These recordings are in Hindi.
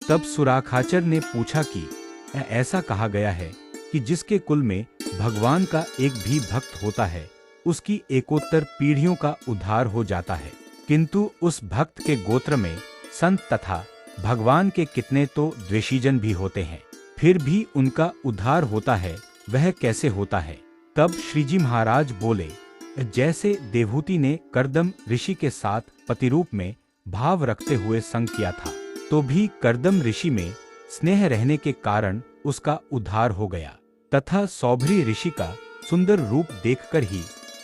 तब सुराखाचर ने पूछा कि ऐसा कहा गया है कि जिसके कुल में भगवान का एक भी भक्त होता है उसकी एकोत्तर पीढ़ियों का उद्धार हो जाता है, किंतु उस भक्त के गोत्र में संत तथा भगवान के कितने तो द्वेषीजन भी होते हैं, फिर भी उनका उद्धार होता है, वह कैसे होता है। तब श्रीजी महाराज बोले, जैसे देवहूति ने कर्दम ऋषि के साथ पतिरूप में भाव रखते हुए संग किया था, तो भी कर्दम ऋषि में स्नेह रहने के कारण उसका उद्धार हो गया, तथा सौभरी ऋषि का सुंदर रूप देखकर ही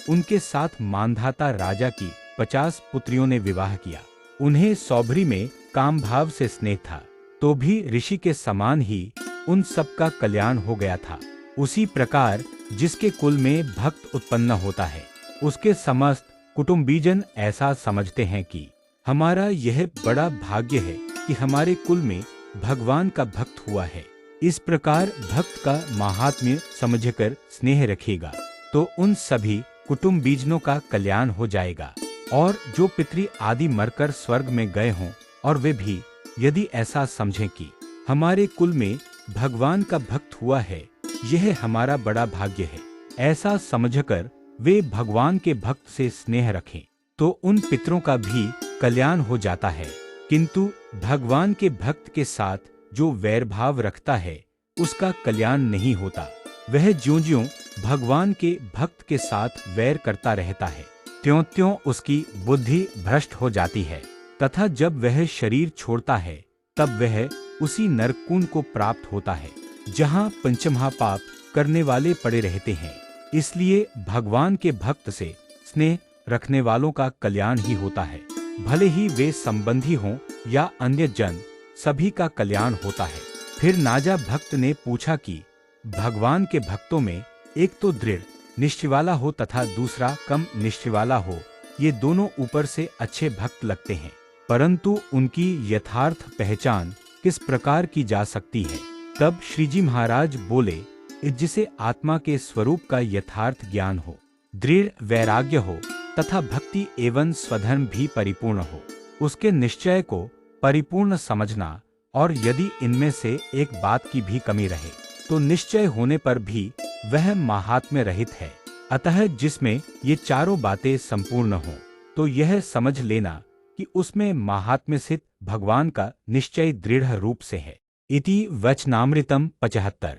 उनके साथ मांधाता राजा की 50 पुत्रियों ने विवाह किया। उन्हें सौभरी में काम भाव से स्नेह था, तो भी ऋषि के समान ही उन सब का कल्याण हो गया था। उसी प्रकार जिसके कुल में भक्त उत्पन्न होता है उसके समस्त कुटुंबीजन ऐसा समझते हैं कि हमारा यह बड़ा भाग्य है कि हमारे कुल में भगवान का भक्त हुआ है। इस प्रकार भक्त का महात्म्य समझकर स्नेह रखेगा तो उन सभी कुटुंबीजनों का कल्याण हो जाएगा। और जो पितृ आदि मरकर स्वर्ग में गए हों और वे भी यदि ऐसा समझें कि हमारे कुल में भगवान का भक्त हुआ है, यह हमारा बड़ा भाग्य है, ऐसा समझकर वे भगवान के भक्त से स्नेह रखें तो उन पितरों का भी कल्याण हो जाता है। किंतु भगवान के भक्त के साथ जो वैर भाव रखता है उसका कल्याण नहीं होता। वह ज्यों-ज्यों भगवान के भक्त के साथ वैर करता रहता है, त्यों-त्यों उसकी बुद्धि भ्रष्ट हो जाती है, तथा जब वह शरीर छोड़ता है तब वह उसी नरककुंड को प्राप्त होता है जहाँ पंचमहापाप करने वाले पड़े रहते हैं। इसलिए भगवान के भक्त से स्नेह रखने वालों का कल्याण ही होता है, भले ही वे संबंधी हों या अन्य जन, सभी का कल्याण होता है। फिर नाजा भक्त ने पूछा कि भगवान के भक्तों में एक तो दृढ़ निश्चय वाला हो तथा दूसरा कम निश्चय वाला हो, ये दोनों ऊपर से अच्छे भक्त लगते हैं, परंतु उनकी यथार्थ पहचान किस प्रकार की जा सकती है। तब श्रीजी महाराज बोले, जिसे आत्मा के स्वरूप का यथार्थ ज्ञान हो, दृढ़ वैराग्य हो तथा भक्ति एवं स्वधर्म भी परिपूर्ण हो, उसके निश्चय को परिपूर्ण समझना, और यदि इनमें से एक बात की भी कमी रहे तो निश्चय होने पर भी वह महात्म्य रहित है। अतः जिसमें ये चारों बातें संपूर्ण हो तो यह समझ लेना कि उसमें महात्म्य सिद्ध भगवान का निश्चय दृढ़ रूप से है। इति वचनामृतम 75।